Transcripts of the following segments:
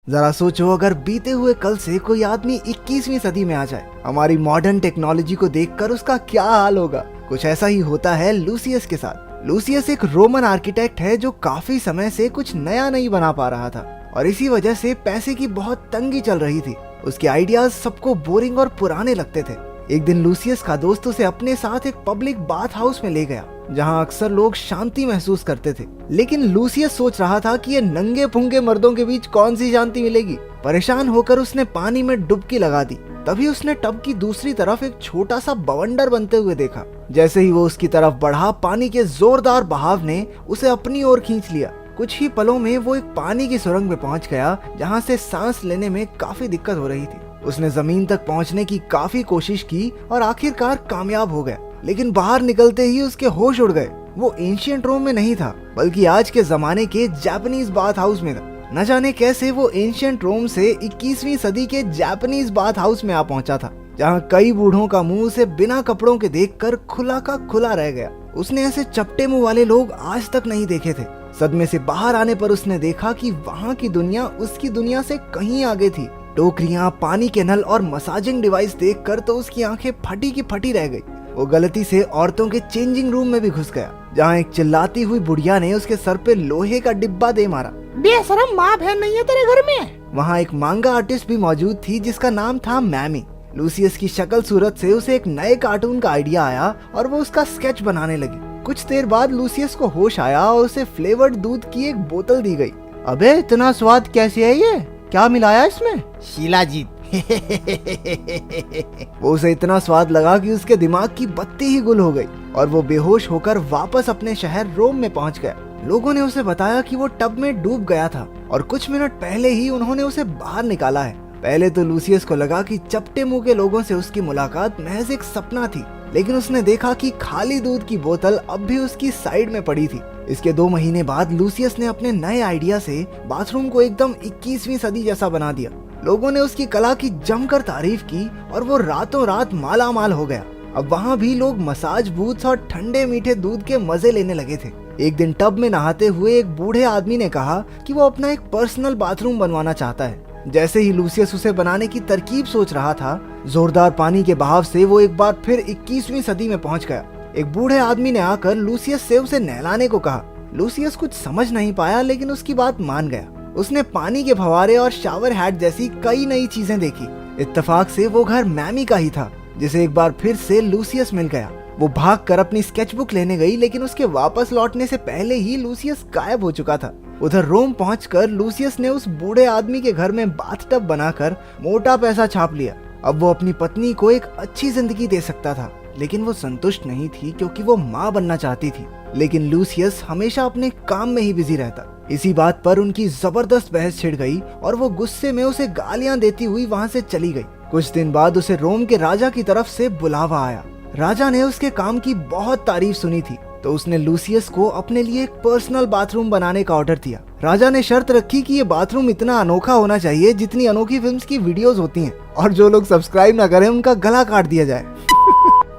जरा सोचो, अगर बीते हुए कल से कोई आदमी 21वीं सदी में आ जाए, हमारी मॉडर्न टेक्नोलॉजी को देखकर उसका क्या हाल होगा। कुछ ऐसा ही होता है लूसियस के साथ। लूसियस एक रोमन आर्किटेक्ट है जो काफी समय से कुछ नया नहीं बना पा रहा था और इसी वजह से पैसे की बहुत तंगी चल रही थी। उसके आइडियाज सबको बोरिंग और पुराने लगते थे। एक दिन लूसियस का दोस्त उसे अपने साथ एक पब्लिक बाथ हाउस में ले गया जहां अक्सर लोग शांति महसूस करते थे। लेकिन लूसियस सोच रहा था कि ये नंगे पुंगे मर्दों के बीच कौन सी शांति मिलेगी। परेशान होकर उसने पानी में डुबकी लगा दी। तभी उसने टब की दूसरी तरफ एक छोटा सा बवंडर बनते हुए देखा। जैसे ही वो उसकी तरफ बढ़ा, पानी के जोरदार बहाव ने उसे अपनी ओर खींच लिया। कुछ ही पलों में वो एक पानी की सुरंग में पहुंच गया जहां से सांस लेने में काफी दिक्कत हो रही थी। उसने जमीन तक पहुंचने की काफी कोशिश की और आखिरकार कामयाब हो गया। लेकिन बाहर निकलते ही उसके होश उड़ गए। वो एंशिएंट रोम में नहीं था बल्कि आज के जमाने के जापानीज बाथ हाउस में था। न जाने कैसे वो एंशिएंट रोम से 21वीं सदी के जापानीज बाथ हाउस में आ पहुंचा था जहां कई बूढ़ों का मुंह उसे बिना कपड़ों के देखकर खुला का खुला रह गया। उसने ऐसे चपटे मुंह वाले लोग आज तक नहीं देखे थे। सदमे से बाहर आने पर उसने देखा कि वहाँ की दुनिया उसकी दुनिया से कहीं आगे थी। टोकरियां, पानी के नल और मसाजिंग डिवाइस देखकर तो उसकी आंखें फटी की फटी रह गई। वो गलती से औरतों के चेंजिंग रूम में भी घुस गया जहाँ एक चिल्लाती हुई बुढ़िया ने उसके सर पे लोहे का डिब्बा दे मारा। बेशरम माँ बहन नहीं है तेरे घर में। वहाँ एक मांगा आर्टिस्ट भी मौजूद थी जिसका नाम था मैमी। लूसियस की शक्ल सूरत से उसे एक नए कार्टून का आइडिया आया और वो उसका स्केच बनाने लगी। कुछ देर बाद लूसियस को होश आया और उसे फ्लेवर्ड दूध की एक बोतल दी गई। अबे इतना स्वाद कैसे है ये? क्या मिलाया इसमें? शिलाजीत। वो उसे इतना स्वाद लगा कि उसके दिमाग की बत्ती ही गुल हो गई और वो बेहोश होकर वापस अपने शहर रोम में पहुंच गया। लोगों ने उसे बताया कि वो टब में डूब गया था और कुछ मिनट पहले ही उन्होंने उसे बाहर निकाला है। पहले तो लूसियस को लगा कि चपटे मुंह के लोगों से उसकी मुलाकात महज एक सपना थी, लेकिन उसने देखा कि खाली दूध की बोतल अब भी उसकी साइड में पड़ी थी। इसके 2 महीने बाद लूसियस ने अपने नए आइडिया से बाथरूम को एकदम 21वीं सदी जैसा बना दिया। लोगों ने उसकी कला की जमकर तारीफ की और वो रातों रात माला माल हो गया। अब वहाँ भी लोग मसाज बूथ्स और ठंडे मीठे दूध के मजे लेने लगे थे। एक दिन टब में नहाते हुए एक बूढ़े आदमी ने कहा कि वो अपना एक पर्सनल बाथरूम बनवाना चाहता है। जैसे ही लूसियस उसे बनाने की तरकीब सोच रहा था, जोरदार पानी के बहाव से वो एक बार फिर 21वीं सदी में पहुंच गया। एक बूढ़े आदमी ने आकर लूसियस से उसे नहलाने को कहा। लूसियस कुछ समझ नहीं पाया लेकिन उसकी बात मान गया। उसने पानी के फव्वारे और शावर हैट जैसी कई नई चीजें देखी। इत्तेफाक से वो घर मैमी का ही था जिसे एक बार फिर से लूसियस मिल गया। वो भागकर अपनी स्केचबुक लेने गई लेकिन उसके वापस लौटने से पहले ही लूसियस गायब हो चुका था। उधर रोम पहुंचकर लूसियस ने उस बूढ़े आदमी के घर में बाथटब बनाकर मोटा पैसा छाप लिया। अब वो अपनी पत्नी को एक अच्छी जिंदगी दे सकता था, लेकिन वो संतुष्ट नहीं थी क्योंकि वो माँ बनना चाहती थी। लेकिन लूसियस हमेशा अपने काम में ही बिजी रहता। इसी बात पर उनकी जबरदस्त बहस छिड़ गई और वो गुस्से में उसे गालियां देती हुई वहाँ से चली गई। कुछ दिन बाद उसे रोम के राजा की तरफ से बुलावा आया। राजा ने उसके काम की बहुत तारीफ सुनी थी तो उसने लूसियस को अपने लिए एक पर्सनल बाथरूम बनाने का ऑर्डर दिया। राजा ने शर्त रखी कि ये बाथरूम इतना अनोखा होना चाहिए जितनी अनोखी फिल्म्स की वीडियोस होती हैं और जो लोग सब्सक्राइब ना करें उनका गला काट दिया जाए।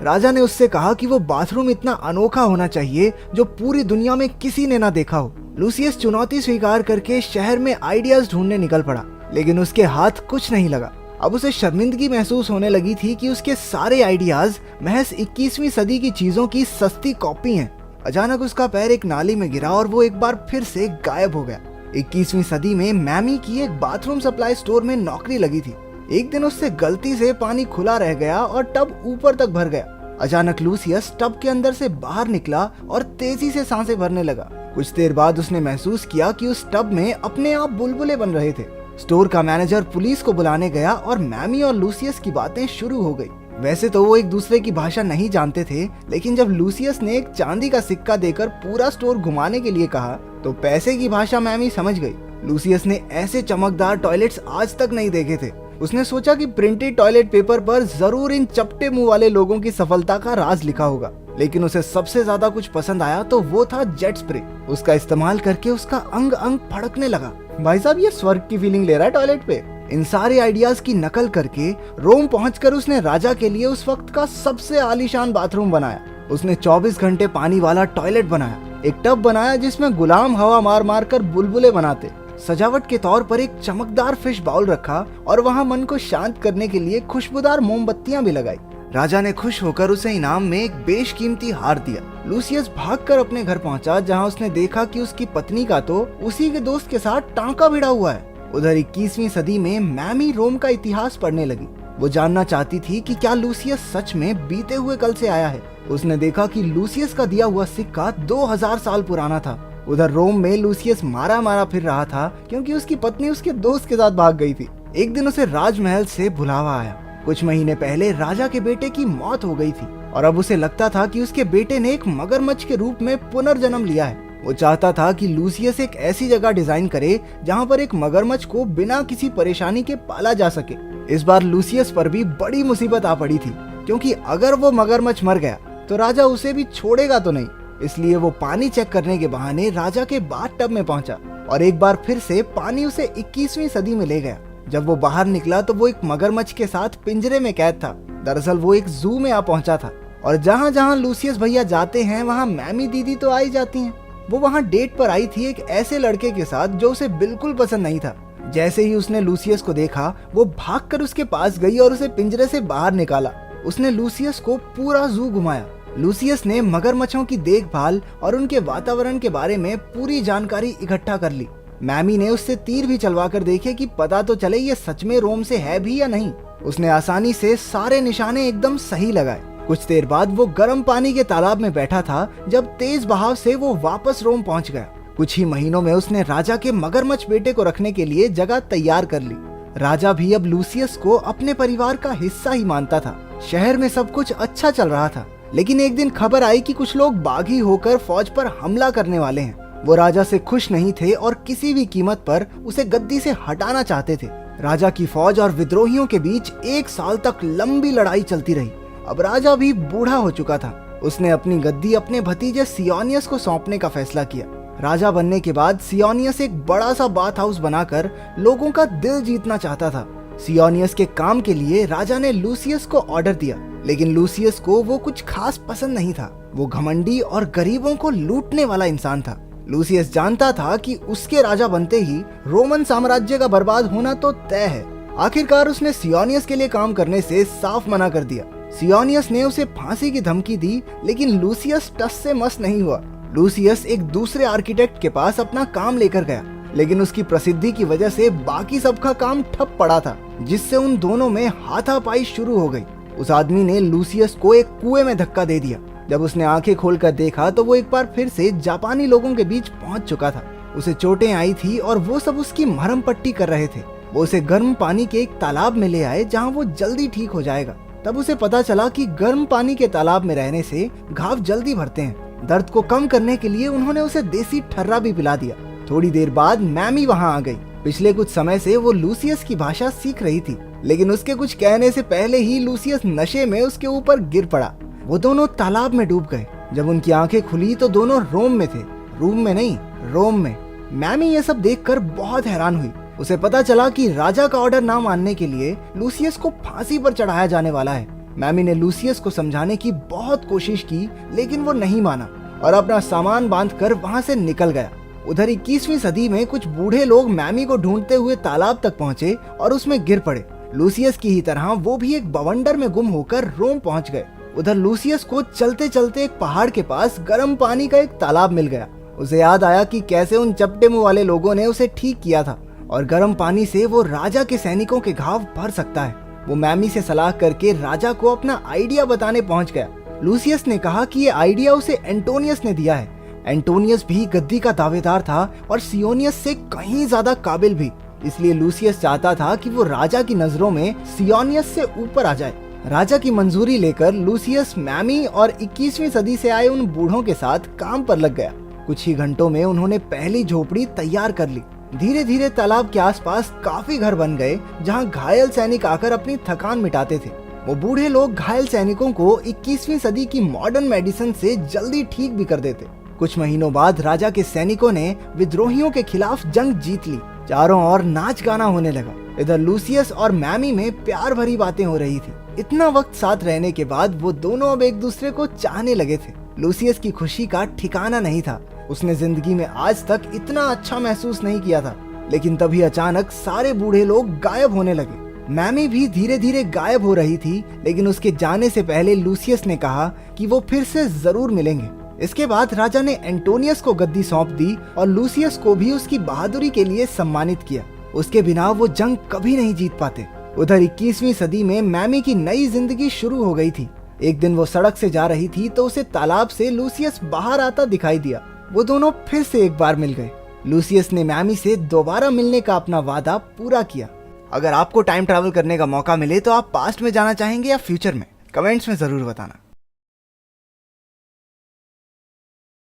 राजा ने उससे कहा कि वो बाथरूम इतना अनोखा होना चाहिए जो पूरी दुनिया में किसी ने ना देखा हो। लूसियस चुनौती स्वीकार करके शहर में आइडियाज ढूंढने निकल पड़ा, लेकिन उसके हाथ कुछ नहीं लगा। अब उसे शर्मिंदगी महसूस होने लगी थी कि उसके सारे आइडियाज महज 21वीं सदी की चीजों की सस्ती कॉपी हैं। अचानक उसका पैर एक नाली में गिरा और वो एक बार फिर से गायब हो गया। 21वीं सदी में मैमी की एक बाथरूम सप्लाई स्टोर में नौकरी लगी थी। एक दिन उससे गलती से पानी खुला रह गया और टब ऊपर तक भर गया। अचानक लूसियस टब के अंदर से बाहर निकला और तेजी से सांसें भरने लगा। कुछ देर बाद उसने महसूस किया कि उस टब में अपने आप बुलबुले बन रहे थे। स्टोर का मैनेजर पुलिस को बुलाने गया और मैमी और लूसियस की बातें शुरू हो गई। वैसे तो वो एक दूसरे की भाषा नहीं जानते थे, लेकिन जब लूसियस ने एक चांदी का सिक्का देकर पूरा स्टोर घुमाने के लिए कहा तो पैसे की भाषा मैमी समझ गई। लूसियस ने ऐसे चमकदार टॉयलेट्स आज तक नहीं देखे थे। उसने सोचा कि प्रिंटेड टॉयलेट पेपर पर जरूर इन चपटे मुंह वाले लोगों की सफलता का राज लिखा होगा, लेकिन उसे सबसे ज्यादा कुछ पसंद आया तो वो था जेट स्प्रे। उसका इस्तेमाल करके उसका अंग अंग फड़कने लगा। भाई साहब, ये स्वर्ग की फीलिंग ले रहा है टॉयलेट पे। इन सारे आइडियाज की नकल करके रोम पहुंचकर उसने राजा के लिए उस वक्त का सबसे आलीशान बाथरूम बनाया। उसने 24 घंटे पानी वाला टॉयलेट बनाया, एक टब बनाया जिसमें गुलाम हवा मार मार कर बुलबुले बनाते सजावट के तौर पर एक चमकदार फिश बाउल रखा और वहाँ मन को शांत करने के लिए खुशबूदार मोमबत्तियां भी लगाई। राजा ने खुश होकर उसे इनाम में एक बेशकीमती हार दिया। लूसियस भागकर अपने घर पहुंचा, जहां उसने देखा कि उसकी पत्नी का तो उसी के दोस्त के साथ टांका भिड़ा हुआ है। उधर 21वीं सदी में मैमी रोम का इतिहास पढ़ने लगी। वो जानना चाहती थी कि क्या लूसियस सच में बीते हुए कल से आया है। उसने देखा कि लूसियस का दिया हुआ सिक्का 2000 साल पुराना था। उधर रोम में लूसियस मारा मारा फिर रहा था क्योंकि उसकी पत्नी उसके दोस्त के साथ भाग गई थी। एक दिन उसे राजमहल से बुलावा आया। कुछ महीने पहले राजा के बेटे की मौत हो गई थी और अब उसे लगता था कि उसके बेटे ने एक मगरमच्छ के रूप में पुनर्जन्म लिया है। वो चाहता था कि लूसियस एक ऐसी जगह डिजाइन करे जहां पर एक मगरमच्छ को बिना किसी परेशानी के पाला जा सके। इस बार लूसियस पर भी बड़ी मुसीबत आ पड़ी थी, क्योंकि अगर वो मगरमच्छ मर गया तो राजा उसे भी छोड़ेगा तो नहीं। इसलिए वो पानी चेक करने के बहाने राजा के बाथटब में पहुंचा और एक बार फिर से पानी उसे 21वीं सदी में ले गया। जब वो बाहर निकला तो वो एक मगरमच्छ के साथ पिंजरे में कैद था। दरअसल वो एक जू में आ पहुंचा था और जहाँ जहाँ लूसियस भैया जाते हैं वहाँ मैमी दीदी तो आई जाती हैं। वो वहाँ डेट पर आई थी एक ऐसे लड़के के साथ जो उसे बिल्कुल पसंद नहीं था। जैसे ही उसने लूसियस को देखा वो भागकर उसके पास गई और उसे पिंजरे से बाहर निकाला। उसने लूसियस को पूरा जू घुमाया। लूसियस ने मगरमच्छों की देखभाल और उनके वातावरण के बारे में पूरी जानकारी इकट्ठा कर ली। मैमी ने उससे तीर भी चलवा कर देखे कि पता तो चले ये सच में रोम से है भी या नहीं। उसने आसानी से सारे निशाने एकदम सही लगाए। कुछ देर बाद वो गर्म पानी के तालाब में बैठा था जब तेज बहाव से वो वापस रोम पहुंच गया। कुछ ही महीनों में उसने राजा के मगरमच्छ बेटे को रखने के लिए जगह तैयार कर ली। राजा भी अब लूसियस को अपने परिवार का हिस्सा ही मानता था। शहर में सब कुछ अच्छा चल रहा था, लेकिन एक दिन खबर आई कि कुछ लोग बागी होकर फौज पर हमला करने वाले हैं। वो राजा से खुश नहीं थे और किसी भी कीमत पर उसे गद्दी से हटाना चाहते थे। राजा की फौज और विद्रोहियों के बीच 1 साल तक लंबी लड़ाई चलती रही। अब राजा भी बूढ़ा हो चुका था। उसने अपनी गद्दी अपने भतीजे सियोनियस को सौंपने का फैसला किया। राजा बनने के बाद सियोनियस एक बड़ा सा बाथ हाउस बनाकर लोगों का दिल जीतना चाहता था। सियोनियस के काम के लिए राजा ने लूसियस को ऑर्डर दिया, लेकिन लूसियस को वो कुछ खास पसंद नहीं था। वो घमंडी और गरीबों को लूटने वाला इंसान था। लूसियस जानता था कि उसके राजा बनते ही रोमन साम्राज्य का बर्बाद होना तो तय है। आखिरकार उसने सियोनियस के लिए काम करने से साफ मना कर दिया। सियोनियस ने उसे फांसी की धमकी दी, लेकिन लूसियस टस से मस नहीं हुआ। लूसियस एक दूसरे आर्किटेक्ट के पास अपना काम लेकर गया, लेकिन उसकी प्रसिद्धि की वजह से बाकी सबका काम ठप पड़ा था, जिससे उन दोनों में हाथापाई शुरू हो गई। उस आदमी ने लूसियस को एक कुएं में धक्का दे दिया। जब उसने आंखें खोलकर देखा तो वो एक बार फिर से जापानी लोगों के बीच पहुंच चुका था। उसे चोटें आई थी और वो सब उसकी मरहम पट्टी कर रहे थे। वो उसे गर्म पानी के एक तालाब में ले आए जहां वो जल्दी ठीक हो जाएगा। तब उसे पता चला कि गर्म पानी के तालाब में रहने से घाव जल्दी भरते हैं। दर्द को कम करने के लिए उन्होंने उसे देसी ठर्रा भी पिला दिया। थोड़ी देर बाद मैमी वहां आ गई। पिछले कुछ समय से वो लूसियस की भाषा सीख रही थी, लेकिन उसके कुछ कहने से पहले ही लूसियस नशे में उसके ऊपर गिर पड़ा। वो दोनों तालाब में डूब गए। जब उनकी आंखें खुली तो दोनों रोम में थे। रूम में नहीं, रोम में। मैमी ये सब देखकर बहुत हैरान हुई। उसे पता चला कि राजा का ऑर्डर ना मानने के लिए लूसियस को फांसी पर चढ़ाया जाने वाला है। मैमी ने लूसियस को समझाने की बहुत कोशिश की, लेकिन वो नहीं माना और अपना सामान बांधकर वहां से निकल गया। उधर 21वीं सदी में कुछ बूढ़े लोग मैमी को ढूंढते हुए तालाब तक पहुंचे और उसमें गिर पड़े। लूसियस की ही तरह वो भी एक बवंडर में गुम होकर रोम पहुंच गए। उधर लूसियस को चलते चलते एक पहाड़ के पास गर्म पानी का एक तालाब मिल गया। उसे याद आया कि कैसे उन चपटे मुंह वाले लोगों ने उसे ठीक किया था और गर्म पानी से वो राजा के सैनिकों के घाव भर सकता है। वो मैमी से सलाह करके राजा को अपना आइडिया बताने पहुंच गया। लूसियस ने कहा कि ये आइडिया उसे एंटोनियस ने दिया है। एंटोनियस भी गद्दी का दावेदार था और सियोनियस से कहीं ज्यादा काबिल भी। इसलिए लूसियस चाहता था कि वो राजा की नजरों में सियोनियस से ऊपर आ जाए। राजा की मंजूरी लेकर लूसियस मैमी और 21वीं सदी से आए उन बूढ़ों के साथ काम पर लग गया। कुछ ही घंटों में उन्होंने पहली झोपड़ी तैयार कर ली। धीरे धीरे तालाब के आसपास काफी घर बन गए जहां घायल सैनिक आकर अपनी थकान मिटाते थे। वो बूढ़े लोग घायल सैनिकों को 21वीं सदी की मॉडर्न मेडिसिन से जल्दी ठीक भी कर देते। कुछ महीनों बाद राजा के सैनिकों ने विद्रोहियों के खिलाफ जंग जीत ली। चारों ओर नाच गाना होने लगा। इधर लूसियस और मैमी में प्यार भरी बातें हो रही थी। इतना वक्त साथ रहने के बाद वो दोनों अब एक दूसरे को चाहने लगे थे। लूसियस की खुशी का ठिकाना नहीं था। उसने जिंदगी में आज तक इतना अच्छा महसूस नहीं किया था। लेकिन तभी अचानक सारे बूढ़े लोग गायब होने लगे। मैमी भी धीरे धीरे गायब हो रही थी, लेकिन उसके जाने से पहले लूसियस ने कहा कि वो फिर से जरूर मिलेंगे। इसके बाद राजा ने एंटोनियस को गद्दी सौंप दी और लूसियस को भी उसकी बहादुरी के लिए सम्मानित किया। उसके बिना वो जंग कभी नहीं जीत पाते। उधर 21वीं सदी में मैमी की नई जिंदगी शुरू हो गई थी। एक दिन वो सड़क से जा रही थी तो उसे तालाब से लूसियस बाहर आता दिखाई दिया। वो दोनों फिर से एक बार मिल गए। लूसियस ने मैमी से दोबारा मिलने का अपना वादा पूरा किया। अगर आपको टाइम ट्रैवल करने का मौका मिले तो आप पास्ट में जाना चाहेंगे या फ्यूचर में? कमेंट्स में जरूर बताना।